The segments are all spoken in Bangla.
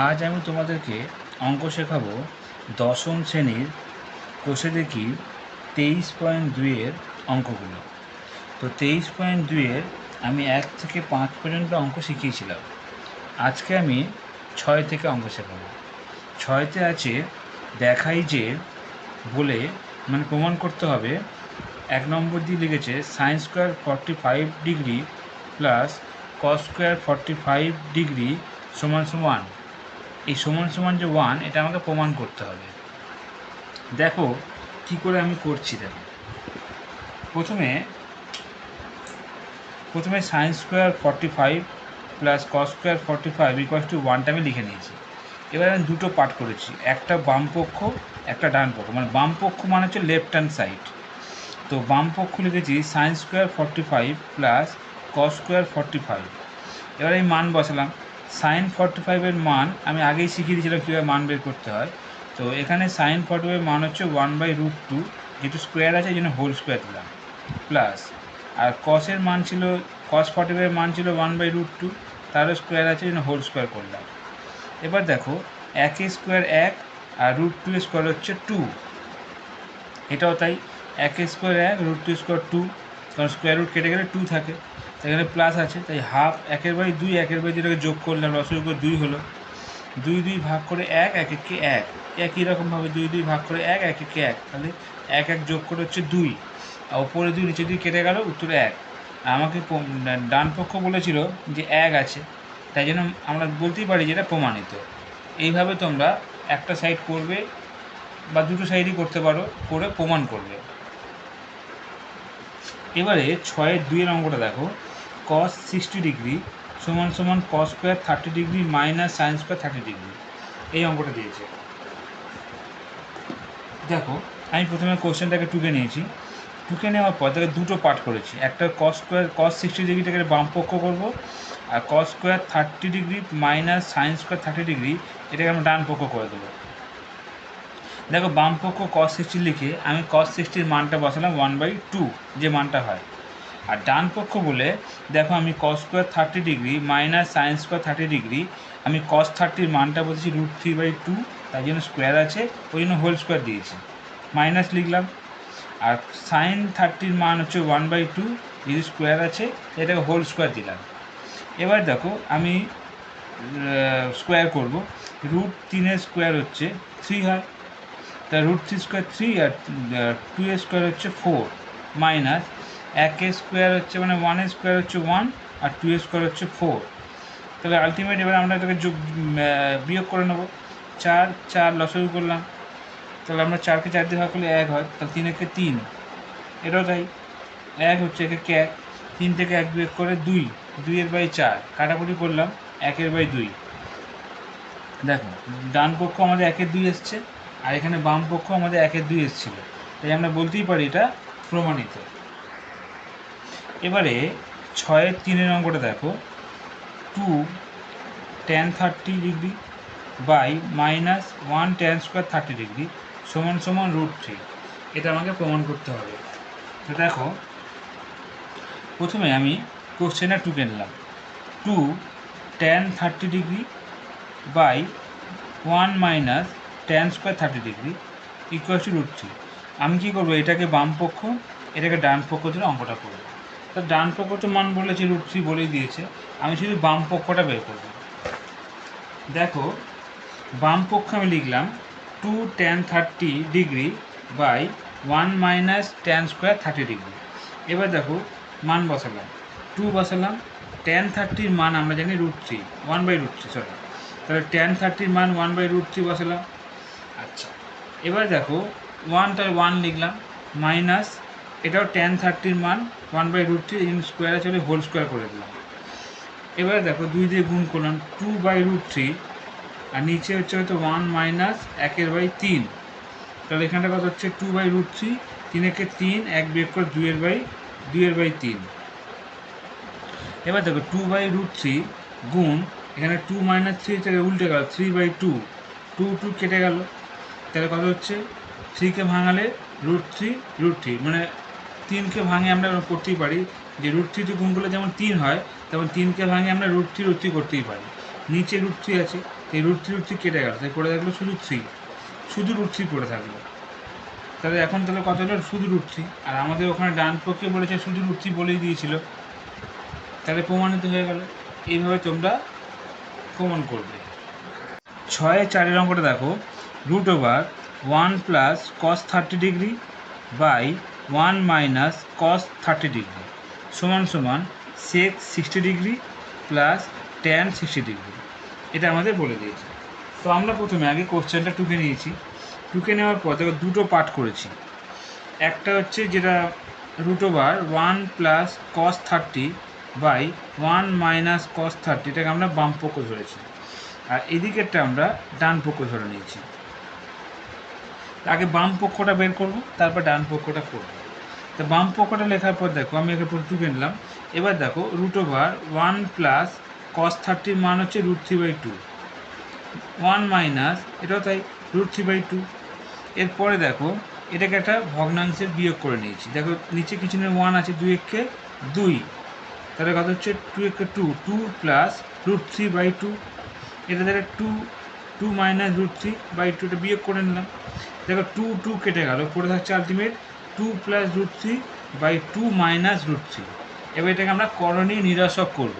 আজ আমি তোমাদেরকে অঙ্ক শেখাবো দশম শ্রেণীর কোষে দেখি 23.2-এর অঙ্কগুলো। তো 23.2-এর আমি 1 থেকে 5 পর্যন্ত অঙ্ক শিখিয়েছিলাম। আজকে আমি 6 থেকে অঙ্ক শেখাবো। 6তে আছে দেখাই যে বলে, মানে প্রমাণ করতে হবে। 1 নম্বর দিয়ে লিখেছে sign square 45 degree plus cos square 45 degree সমান সমান, এই সমান সমান যে 1, এটা আমাকে প্রমাণ করতে হবে। দেখো কি করে আমি করছি। দেখো প্রথমে sine square 45 plus cos square 45 equals to 1টা আমি লিখে নিয়েছি। এবার আমি দুটো পার্ট করেছি, একটা বাম পক্ষ একটা ডান পক্ষ। মানে বাম পক্ষ মানে হচ্ছে লেফট হ্যান্ড সাইড। তো বাম পক্ষ লিখেছি sign square 45 plus cos square 45। এবার এই মান বসালাম। সাইন 45-এর মান আমি আগেই শিখিয়ে দিয়েছিলাম কীভাবে মান বের করতে হয়। তো এখানে সাইন 45-এর মান হচ্ছে 1/√2, যেহেতু স্কোয়ার আছে এই জন্য হোল স্কোয়ার দিলাম, প্লাস আর কসের মান ছিল, কস 45-এর মান ছিল 1/√2, তারও স্কোয়ার আছে এই জন্য হোল স্কোয়ার করলাম। এবার দেখো 1 স্কোয়ার 1 আর √2 স্কোয়ার হচ্ছে 2, এটাও তাই। 1 স্কোয়ার 1 √2 স্কোয়ার 2, কারণ স্কোয়ার রুট কেটে গেলে 2 থাকে, এখানে প্লাস আছে, তাই হাফ 1/2, 1/2 যেটাকে যোগ করলাম লসের উপর 2 হলো। 2 ভাগ করে 1, 1 একে 1, একই রকমভাবে 2 ভাগ করে 1, 1 একে 1, তাহলে 1 1 যোগ করে হচ্ছে 2, আর ওপরে 2 নিচে 2 কেটে গেল, উত্তরে 1। আমাকে ডান পক্ষ বলেছিল যে 1 আছে, তাই জন্য আমরা বলতেই পারি যে এটা প্রমাণিত। এইভাবে তোমরা একটা সাইড করবে বা দুটো সাইডই করতে পারো, করে প্রমাণ করবে। এবারে 6-2-এর অঙ্কটা দেখো, কস 60 ডিগ্রি সমান সমান কস square 30 degree minus sine square 30 degree, এই অঙ্কটা দিয়েছে। দেখো আমি প্রথমে কোশ্চেনটাকে টুকে নিয়েছি, টুকে নেওয়ার পর তাকে দুটো পার্ট করেছি। একটা কস স্কোয়ার কস 60 ডিগ্রিটাকে বাম পক্ষ করবো, আর cos square 30 degree minus sine square 30 degree এটাকে আমরা ডান পক্ষ করে দেবো। দেখো বাম পক্ষ কস 60 লিখে আমি কস 60-র মানটা বসালাম 1/2, যে মানটা হয়। আর ডান পক্ষ বলে দেখো আমি কস square 30 degree minus sine square 30 degree, আমি কস 30-র মানটা বলছি √3/2, তাই জন্য স্কোয়ার আছে ওই জন্য হোল স্কোয়ার দিয়েছি, মাইনাস লিখলাম। আর সাইন 30-র মান হচ্ছে 1/2, যেহেতু স্কোয়ার আছে এটাকে হোল স্কোয়ার দিলাম। এবার দেখো আমি স্কোয়ার করব, √3-এর স্কোয়ার হচ্ছে 3 হয়, তা √3 স্কোয়ার 3 আর 2 স্কোয়ার হচ্ছে 4, মাইনাস 1 স্কোয়ার হচ্ছে মানে 1 স্কোয়ার হচ্ছে 1 আর 2 স্কোয়ার হচ্ছে 4। তাহলে আলটিমেট এবার আমরা এটাকে বিয়োগ করে নেব। 4 4 লসাগু করলাম, তাহলে আমরা 4কে 4 দিয়ে ভাগ করলে 1 হয়, তাহলে 3 একে 3, এটাও তাই 1 হচ্ছে, একে 1, 3 থেকে 1 বিয়োগ করে 2, 2/4 কাটাকুটি করলাম 1/2। দেখো ডান পক্ষ আমাদের 1/2 এসছে, আর এখানে বাম পক্ষ আমাদের 1/2 এসেছিলো, তাই আমরা বলতেই পারি এটা প্রমাণিত। এবারে 6-3-এর অঙ্কটা দেখো, 2 tan 30 degree by minus 1 tan square 30 degree সমান সমান √3, এটা আমাকে প্রমাণ করতে হবে। তো দেখো প্রথমে আমি কোশ্চেনটা টুকে নিলাম, 2 tan 30 degree by 1 minus tan square 30 degree equals to √3। আমি কী করবো, এটাকে বাম পক্ষ এটাকে ডান পক্ষ ধরে অঙ্কটা করবো। তো ডান পক্ষ তো মান বলেছে √3 বলেই দিয়েছে, আমি শুধু বাম পক্ষটা বের করবো। দেখো বাম পক্ষ আমি লিখলাম 2 tan 30 degree by 1 minus tan square 30 degree. এবার দেখো মান বসালাম, 2 বসালাম, tan 30-র মান আমরা জানি √3, 1/√3 সরি, তাহলে tan 30-র মান 1/√3 বসালাম। আচ্ছা এবার দেখো 1, তাহলে 1 লিখলাম, মাইনাস এটাও tan 30-র মান 1/√3, এই জন্য স্কোয়ার আছে হোল স্কোয়ার করে দিলাম। এবারে দেখো 2 দিয়ে গুণ করলাম, 2/√3, আর নিচে হচ্ছে হয়তো 1 মাইনাস 1/3, তাহলে এখানটা কত হচ্ছে 2/√3, 3 একে 3, 1 বিয়োগ করে 2/3। এবার দেখো 2/√3 গুণ এখানে 2 মাইনাস 3 থেকে উল্টে গেল 3/2, 2 কেটে গেল, তাহলে কত হচ্ছে 3কে ভাঙালে √3, মানে 3কে ভাঙে আমরা করতেই পারি যে √3 গুণ করলে যেমন 3 হয়, তেমন 3কে ভাঙে আমরা √3 করতেই পারি। নিচে √3 আছে, এই √3 কেটে গেল, তাই পড়ে থাকলো শুধু 3, শুধু √3 পড়ে থাকলো। তাহলে এখন তাহলে কত হলো? শুধু √3। আর আমাদের ওখানে ডান পক্ষে বলেছে শুধু √3 বলেই দিয়েছিল, তাহলে প্রমাণিত হয়ে গেল। এইভাবে তোমরা প্রমাণ করবে। 6-4 অঙ্কটা দেখো, √1 + cos 30° বাই 1 - cos 30° সমান সমান sec 60° প্লাস tan 60°। এটা আমাদের বলে দিয়েছে। তো আমরা প্রথমে আগে কোশ্চেনটা টুকে নিয়েছি। টুকে নেওয়ার পর দেখো দুটো পার্ট করেছি। একটা হচ্ছে যেটা √1 + cos 30 বাই 1 - cos 30, এটাকে আমরা বাম পক্ষ ধরেছি, আর এদিকেরটা আমরা ডান পক্ষ ধরে নিয়েছি। আগে বাম পক্ষটা বের করব, তারপর ডান পক্ষটা করব। তো বাম পক্ষটা লেখার পর দেখো আমি একে পুরো টুকে নিলাম। এবার দেখো √1 + cos 30 মান হচ্ছে √3/2, 1 - এটাও তাই √3/2। এরপরে দেখো এটাকে একটা ভগ্নাংশের বিয়োগ করে নিয়েছি। দেখো নিচে কিছু নেই, 1 আছে, 2 একে 2, তাহলে কত হচ্ছে 2 একে 2, 2 + √3/2। এটা থেকে 2 - √3/2, এটা বিয়োগ করে নিলাম। দেখো 2 কেটে গেল, পড়ে থাকছে আলটিমেট 2 + √3/2 - √3। এবার এটাকে আমরা করণীয় নিরসক করব।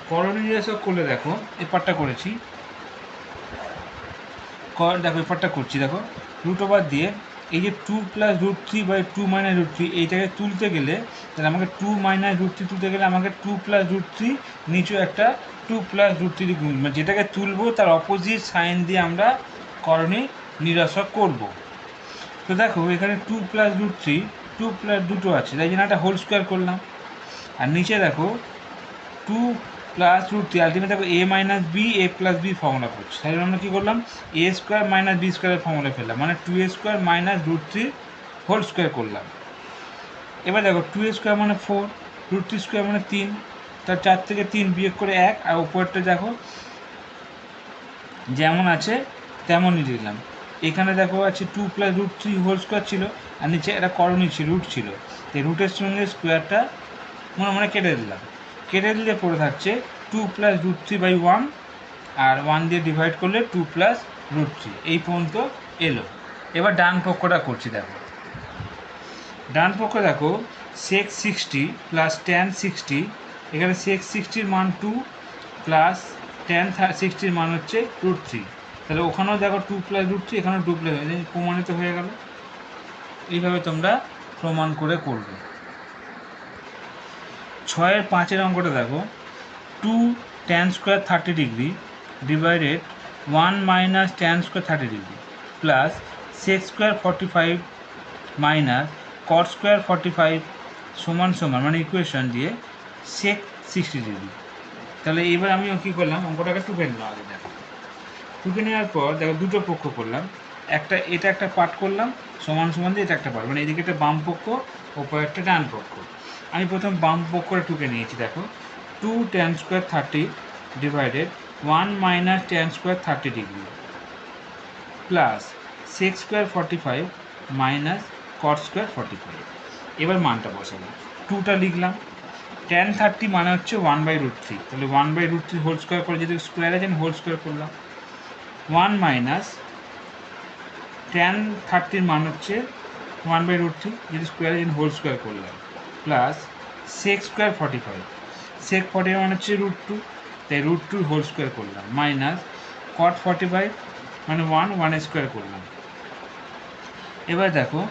করণীয় নিরসক করলে দেখো এই পার্টটা করেছি, দেখো এই পার্টটা করছি। দেখো √ওভার দিয়ে এই যে 2 + √3/2 - √3 এইটাকে তুলতে গেলে, তাহলে আমাকে 2 - √3 তুলতে গেলে আমাকে 2 + √3 নিচেও একটা 2 + √3 গুণ, মানে যেটাকে তুলবো তার অপোজিট সাইন দিয়ে আমরা করণীয় নিরসক করব। তো দেখো এখানে 2 + √3, 2 + দুটো আছে, তাই জন্য একটা হোল স্কোয়ার করলাম। আর নিচে দেখো 2 + √3, আলটিমেট দেখো a - b, a + b formula করছি। তাই আমরা কী করলাম? a² - b² ফর্মুলা ফেললাম, মানে 2a² - √3 হোল স্কোয়ার করলাম। এবার দেখো 2a² মানে 4, √3² মানে 3, তার 4 থেকে 3 বিয়োগ করে 1, আর উপরটা দেখো যেমন আছে তেমনই দিলাম। এখানে দেখো আছে 2 + √3 হোল স্কোয়ার ছিল, আর নিচে একটা করণীয় ছিল, রুট ছিল, তাই রুটের সঙ্গে স্কোয়ারটা মনে কেটে দিলাম। কেটে দিলে পড়ে থাকছে 2 + √3/1, আর 1 দিয়ে ডিভাইড করলে 2 + √3, এই পর্যন্ত এলো। এবার ডান পক্ষটা করছি। দেখো ডান পক্ষ দেখো sec 60 + tan 60, এখানে sec 60-র মান 2 প্লাস tan 60-র মান হচ্ছে √3, তাহলে ওখানেও দেখো 2 + √3, এখানেও 2 + প্রমাণিত হয়ে গেল। এইভাবে তোমরা প্রমাণ করে করবে। 6-5 অঙ্কটা দেখো, 2 tan² 30° divided 1 - tan² 30° plus sec² 45 minus cot² 45 সমান সমান, মানে ইকুয়েশন দিয়ে sec 60°। তাহলে এবার আমি কী করলাম, অঙ্কটাকে টুকে নিলাম। আগে দেখো টুকে নেওয়ার পর দেখো দুটো পক্ষ করলাম, এটা একটা পার্ট করলাম সমান সমান দিয়ে এটা একটা পার্ট, মানে এদিকে একটা বাম পক্ষ, ওপর একটা ডান পক্ষ। আমি প্রথম বাম পক্ষটা টুকে নিয়েছি। দেখো 2 tan² 30 divided 1 - tan² 30° plus sec² 45 minus cot² 45। এবার মানটা বসাবো, 2টা লিখলাম। tan 30 মানে হচ্ছে 1/√3, তাহলে 1/√3 হোল স্কোয়ার করে, যদি স্কোয়ার আছে হোল স্কোয়ার করলাম। 1 মাইনাস tan 30-র মান হচ্ছে 1/√3, যদি স্কোয়ার আছে হোল স্কোয়ার করলাম, প্লাস sec² 45, sec 45 মানে হচ্ছে √2, তাই √2 হোল স্কোয়ার করলাম, মাইনাস cot 45 মানে 1 স্কোয়ার করলাম। এবার দেখো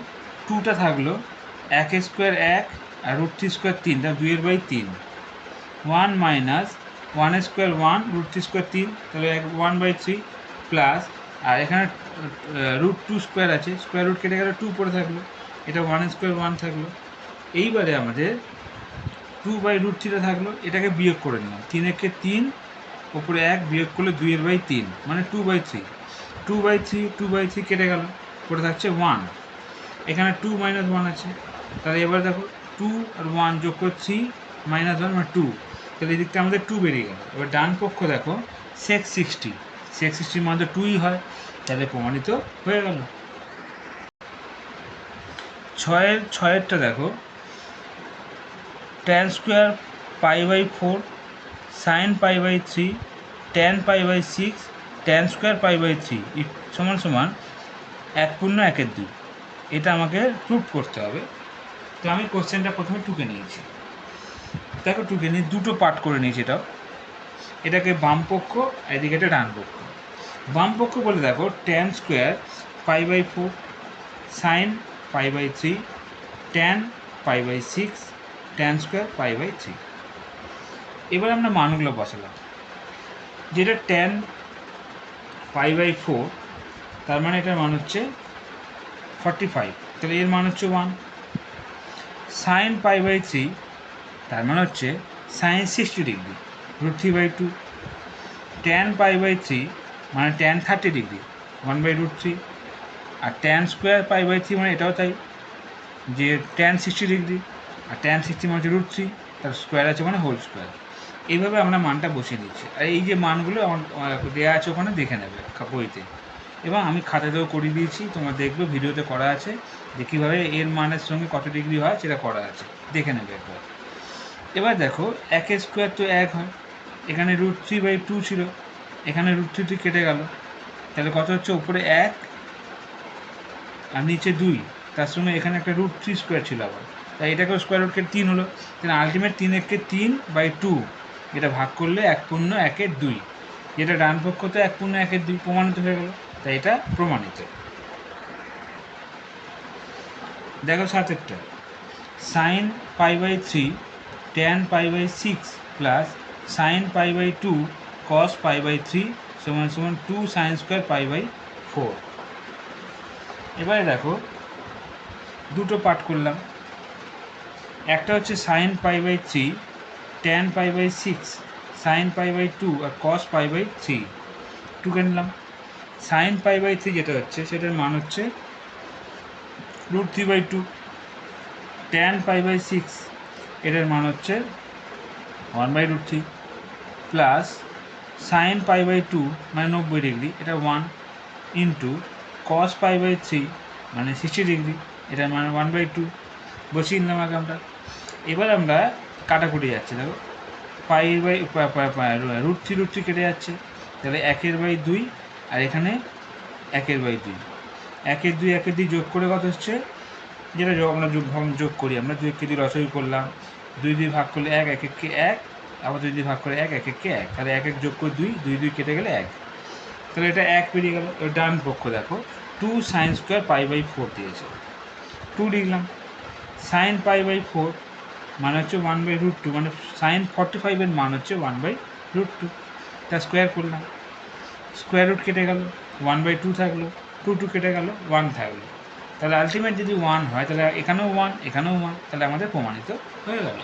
2টা থাকলো, 1 স্কোয়ার 1 আর √3² 3, তা 2/3, 1 মাইনাস 1 স্কোয়ার 1, √3² 3, তাহলে 1/3 প্লাস, আর এখানে √2² আছে, স্কোয়ার রুট কেটে গেলে 2 পড়ে থাকলো, এটা 1 স্কোয়ার 1 থাকলো। এইবারে আমাদের 2/√3টা থাকলো, এটাকে বিয়োগ করে নিলাম, 3 একে 3, ওপরে 1 বিয়োগ করলে 2/3, মানে 2/3, 2/3 কেটে গেল, পড়ে থাকছে 1, এখানে 2 - 1 আছে, তাহলে এবার দেখো 2 আর 1 যোগ করে 3 - 1 মানে 2, তাহলে এই দিকটা আমাদের 2 বেরিয়ে গেল। এবার ডান পক্ষ দেখো sec 60-র মান তো 2ই হয়, তাহলে প্রমাণিত হয়ে গেল। 6-এরটা দেখো, tan² π/4 sin π/3 tan π/6 tan square pi by three সমান সমান 1/1/2। এটা আমাকে প্রুভ করতে হবে। তো আমি কোশ্চেনটা প্রথমে টুকে নিয়েছি। দেখো টুকে নিয়ে দুটো পার্ট করে নিয়েছি। এটাকে বাম পক্ষ, এদিকে এটা ডান পক্ষ। বাম পক্ষ বলে দেখো tan square pi by 4 sine pi by 3 tan pi by 6 tan square pi by 3। এবার আমরা মানগুলো বসালাম। যেটা ট্যান পাই বাই 4, তার মানে এটার মান হচ্ছে 45, তাহলে এর মান হচ্ছে 1। সাইন পাই বাই 3, তার মানে হচ্ছে sine 60 degree, √3/2। Tan pi by 3 মানে ট্যান 30 ডিগ্রি, 1/√3। আর ট্যান স্কোয়ার পাই বাই 3 মানে এটাও তাই, যে ট্যান 60 ডিগ্রি, আর ট্যান 60 মানে হচ্ছে √3, তার স্কোয়ার আছে মানে হোল স্কোয়ার। এইভাবে আমরা মানটা বসিয়ে দিচ্ছি। আর এই যে মানগুলো আমার দেওয়া আছে ওখানে দেখে নেবে বইতে, এবং আমি খাতাতেও করিয়ে দিয়েছি, তোমরা দেখবে ভিডিওতে করা আছে যে কীভাবে এর মানের সঙ্গে কত ডিগ্রি হয় সেটা করা আছে, দেখে নেবে একবার। এবার দেখো 1 স্কোয়ার তো 1 হয়, এখানে √3/2 ছিল, এখানে √3 কেটে গেল, তাহলে কত হচ্ছে? উপরে 1 আর নিচে 2, তার সঙ্গে এখানে একটা √3 স্কোয়ার ছিল আবার, তাই এটাকেও স্কোয়ার রুট কেটে 3 হলো। তাহলে আলটিমেট 3/3/2, এটা ভাগ করলে 1/1/2, যেটা ডান পক্ষ তো 1/1/2 প্রমাণিত হয়ে গেল, তাই এটা প্রমাণিত। দেখো 7-এরটা, sine pi by 3 tan pi by 6 plus sine pi by 2 cos pi by 3 সমান সমান 2 সাইন স্কোয়ার পাই বাই 4। এবারে দেখো দুটো পার্ট করলাম। একটা হচ্ছে sine pi by 3 tan pi by 6 sine pi by 2 আর কস পাই বাই 3, টুকে নিলাম। সাইন পাই বাই 3 যেটা হচ্ছে সেটার মান হচ্ছে √3/2। ট্যান পাই বাই 6 এটার মান হচ্ছে 1/√3 প্লাস সাইন পাই বাই 2 মানে 90 ডিগ্রি, এটা 1 ইন্টু কস পাই বাই 3 মানে 60 ডিগ্রি, এটার মানে 1/2। বসিয়ে নিলাম আগে আমরা। এবার আমরা কাটাকুটি যাচ্ছে, দেখো পাই বাই √3 কেটে যাচ্ছে, তাহলে 1/2 আর এখানে 1/2, 1/2 1/2 যোগ করে কত হচ্ছে? যেটা আমরা যোগ করি, আমরা 2 কেজি রসই করলাম, 2 ভাগ করলে 1, 1 1, আবার 2 ভাগ করে 1, 1 1, তাহলে 1 যোগ করে 2 কেটে গেলে 1, তাহলে এটা 1 বেরিয়ে গেল। ডান পক্ষ দেখো 2 সাইন স্কোয়ার পাই বাই 4 দিয়েছে, 2 লিখলাম। সাইন পাই বাই 4 মানে হচ্ছে 1/√2, মানে সাইন 45 এর মান হচ্ছে 1/√2, তা স্কোয়ার করলাম, স্কোয়ার রুট কেটে গেল, 1/2 থাকলো, 2 কেটে গেল, 1 থাকলো। তাহলে আলটিমেট যদি 1 হয় তাহলে এখানেও 1 এখানেও 1, তাহলে আমাদের প্রমাণিত হয়ে গেল।